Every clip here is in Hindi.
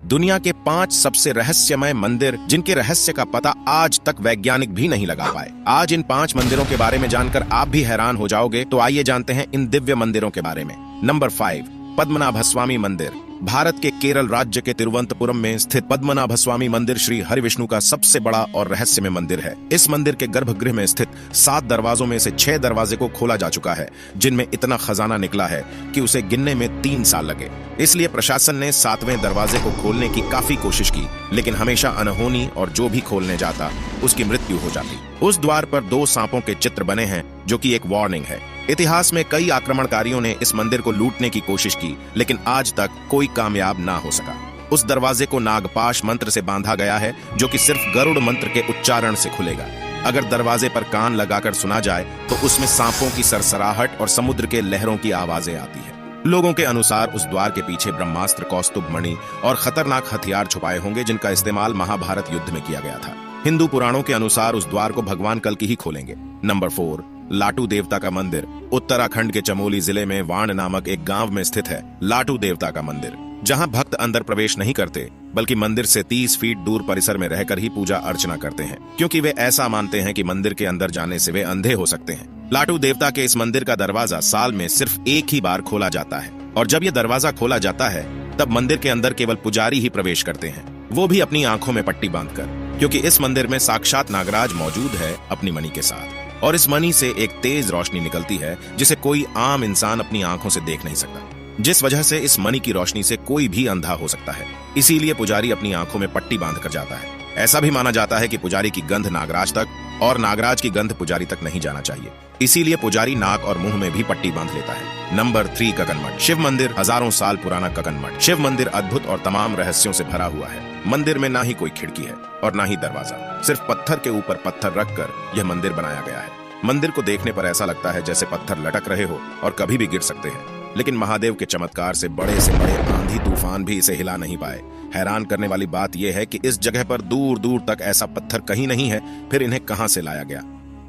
दुनिया के 5 सबसे रहस्यमय मंदिर जिनके रहस्य का पता आज तक वैज्ञानिक भी नहीं लगा पाए। आज इन 5 मंदिरों के बारे में जानकर आप भी हैरान हो जाओगे। तो आइए जानते हैं इन दिव्य मंदिरों के बारे में। नंबर 5, पद्मनाभस्वामी मंदिर। भारत के केरल राज्य के तिरुवनंतपुरम में स्थित पद्मनाभस्वामी मंदिर श्री हरिविष्णु का सबसे बड़ा और रहस्यमय मंदिर है। इस मंदिर के गर्भगृह में स्थित 7 दरवाजों में से 6 दरवाजे को खोला जा चुका है, जिनमें इतना खजाना निकला है कि उसे गिनने में 3 साल लगे। इसलिए प्रशासन ने 7वें दरवाजे को खोलने की काफी कोशिश की, लेकिन हमेशा अनहोनी और जो भी खोलने जाता उसकी मृत्यु हो जाती। उस द्वार पर 2 सांपों के चित्र बने हैं, जो कि एक वार्निंग है। इतिहास में कई आक्रमणकारियों ने इस मंदिर को लूटने की कोशिश की, लेकिन आज तक कोई कामयाब ना हो सका। उस दरवाजे को नागपाश मंत्र से बांधा गया है, जो कि सिर्फ गरुड़ मंत्र के उच्चारण से खुलेगा। अगर दरवाजे पर कान लगाकर सुना जाए तो उसमें सांपों की सरसराहट और समुद्र के लहरों की आवाजें आती है। लोगों के अनुसार उस द्वार के पीछे ब्रह्मास्त्र, कौस्तुभ मणि और खतरनाक हथियार छुपाए होंगे, जिनका इस्तेमाल महाभारत युद्ध में किया गया था। हिंदू पुराणों के अनुसार उस द्वार को भगवान कल्कि ही खोलेंगे। नंबर 4, लाटू देवता का मंदिर। उत्तराखंड के चमोली जिले में वाण नामक एक गांव में स्थित है लाटू देवता का मंदिर, जहां भक्त अंदर प्रवेश नहीं करते, बल्कि मंदिर से 30 फीट दूर परिसर में रहकर ही पूजा अर्चना करते हैं, क्योंकि वे ऐसा मानते हैं कि मंदिर के अंदर जाने से वे अंधे हो सकते हैं। लाटू देवता के इस मंदिर का दरवाजा साल में सिर्फ एक ही बार खोला जाता है, और जब यह दरवाजा खोला जाता है तब मंदिर के अंदर केवल पुजारी ही प्रवेश करते हैं, वो भी अपनी आंखों में पट्टी बांधकर, क्योंकि इस मंदिर में साक्षात नागराज मौजूद है अपनी मणि के साथ, और इस मणि से एक तेज रोशनी निकलती है जिसे कोई आम इंसान अपनी आंखों से देख नहीं सकता, जिस वजह से इस मणि की रोशनी से कोई भी अंधा हो सकता है। इसीलिए पुजारी अपनी आंखों में पट्टी बांध कर जाता है। ऐसा भी माना जाता है कि पुजारी की गंध नागराज तक और नागराज की गंध पुजारी तक नहीं जाना चाहिए, इसीलिए पुजारी नाक और मुंह में भी पट्टी बांध लेता है। नंबर 3, ककनमठ। शिव मंदिर। हजारों साल पुराना ककनमठ शिव मंदिर अद्भुत और तमाम रहस्यों से भरा हुआ है। मंदिर में ना ही कोई खिड़की है और ना ही दरवाजा, सिर्फ पत्थर के ऊपर पत्थर रखकर यह मंदिर बनाया गया है। मंदिर को देखने पर ऐसा लगता है जैसे पत्थर लटक रहे हो और कभी भी गिर सकते हैं, लेकिन महादेव के चमत्कार से बड़े आंधी तूफान भी इसे हिला नहीं पाए। हैरान करने वाली बात यह है कि इस जगह पर दूर दूर तक ऐसा पत्थर कहीं नहीं है, फिर इन्हें कहां से लाया गया।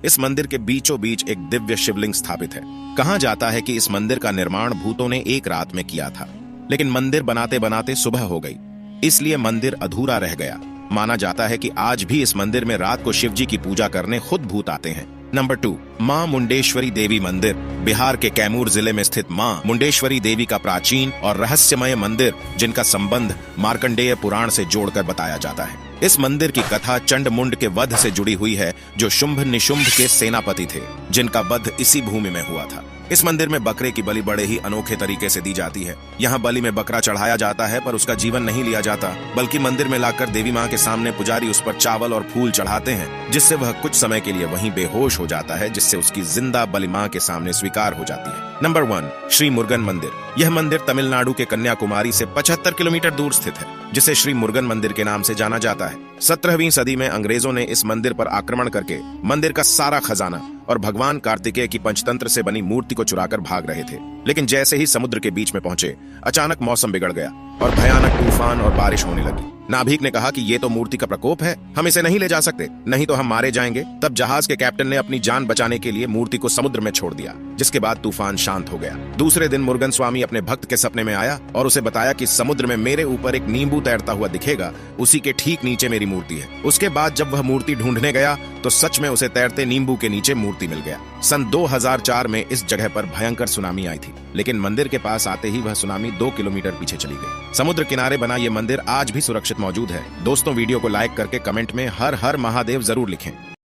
इस मंदिर के बीचों बीच एक दिव्य शिवलिंग स्थापित है। कहा जाता है कि इस मंदिर का निर्माण भूतों ने एक रात में किया था, लेकिन मंदिर बनाते बनाते सुबह हो गई, इसलिए मंदिर अधूरा रह गया। माना जाता है कि आज भी इस मंदिर में रात को शिवजी की पूजा करने खुद भूत आते हैं। नंबर 2, मां मुंडेश्वरी देवी मंदिर। बिहार के कैमूर जिले में स्थित मां मुंडेश्वरी देवी का प्राचीन और रहस्यमय मंदिर, जिनका संबंध मार्कंडेय पुराण से जोड़कर बताया जाता है। इस मंदिर की कथा चंडमुंड के वध से जुड़ी हुई है, जो शुंभ निशुंभ के सेनापति थे, जिनका वध इसी भूमि में हुआ था। इस मंदिर में बकरे की बलि बड़े ही अनोखे तरीके से दी जाती है। यहाँ बलि में बकरा चढ़ाया जाता है, पर उसका जीवन नहीं लिया जाता, बल्कि मंदिर में लाकर देवी माँ के सामने पुजारी उस पर चावल और फूल चढ़ाते हैं, जिससे वह कुछ समय के लिए वहीं बेहोश हो जाता है, जिससे उसकी जिंदा बलि माँ के सामने स्वीकार हो जाती है। नंबर 1, श्री मुरुगन मंदिर। यह मंदिर तमिलनाडु के कन्याकुमारी से 75 किलोमीटर दूर स्थित है, जिसे श्री मुरुगन मंदिर के नाम से जाना जाता है। 17वीं सदी में अंग्रेजों ने इस मंदिर पर आक्रमण करके मंदिर का सारा खजाना और भगवान कार्तिकेय की पंचतंत्र से बनी मूर्ति को चुराकर भाग रहे थे, लेकिन जैसे ही समुद्र के बीच में पहुंचे, अचानक मौसम बिगड़ गया और भयानक तूफान और बारिश होने लगी। नाभिक ने कहा कि ये तो मूर्ति का प्रकोप है, हम इसे नहीं ले जा सकते, नहीं तो हम मारे जाएंगे। तब जहाज के कैप्टन ने अपनी जान बचाने के लिए मूर्ति को समुद्र में छोड़ दिया, जिसके बाद तूफान शांत हो गया। दूसरे दिन मुरुगन स्वामी अपने भक्त के सपने में आया और उसे बताया कि समुद्र में मेरे ऊपर एक नींबू तैरता हुआ दिखेगा, उसी के ठीक नीचे मेरी मूर्ति है। उसके बाद जब वह मूर्ति ढूंढने गया तो सच में उसे तैरते नींबू के नीचे मूर्ति मिल गया। सन 2004 में इस जगह पर भयंकर सुनामी आई थी, लेकिन मंदिर के पास आते ही वह सुनामी 2 किलोमीटर पीछे चली गई। समुद्र किनारे बना यह मंदिर आज भी सुरक्षित मौजूद है। दोस्तों, वीडियो को लाइक करके कमेंट में हर हर महादेव जरूर लिखें।